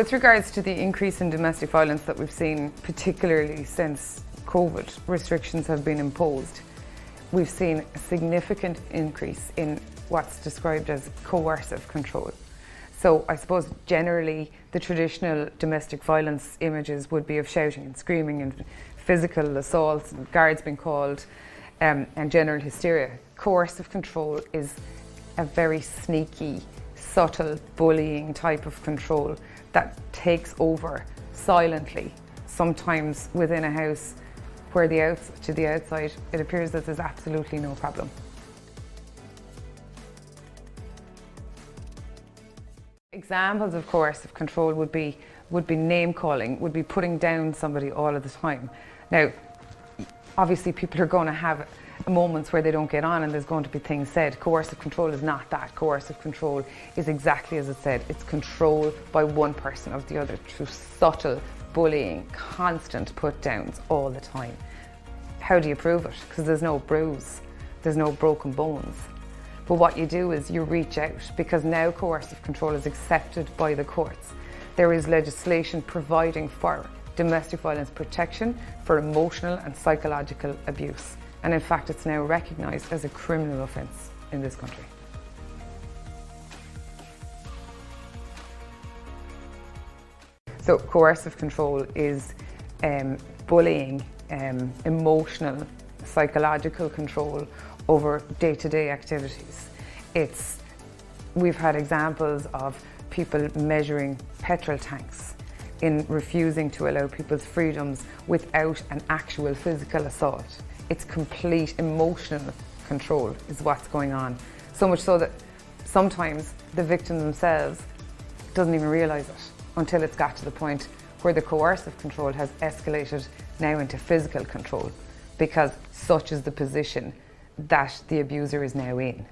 With regards to the increase in domestic violence that we've seen, particularly since COVID restrictions have been imposed, we've seen a significant increase in what's described as coercive control. So I suppose generally the traditional domestic violence images would be of shouting and screaming and physical assaults and guards being called and general hysteria. Coercive control is a very sneaky, subtle bullying type of control that takes over silently, sometimes within a house where to the outside it appears that there's absolutely no problem. Examples of coercive control would be name calling, would be putting down somebody all of the time. Now, obviously people are going to have moments where they don't get on and there's going to be things said. Coercive control is not that. Coercive control is exactly as it said. It's control by one person of the other through subtle bullying, constant put downs all the time. How do you prove it? Because there's no bruise, there's no broken bones. But what you do is you reach out, because now coercive control is accepted by the courts. There is legislation providing for domestic violence protection for emotional and psychological abuse. And in fact, it's now recognised as a criminal offence in this country. So coercive control is bullying, emotional, psychological control over day-to-day activities. We've had examples of people measuring petrol tanks, in refusing to allow people's freedoms without an actual physical assault. It's complete emotional control is what's going on. So much so that sometimes the victim themselves doesn't even realise it until it's got to the point where the coercive control has escalated now into physical control, because such is the position that the abuser is now in.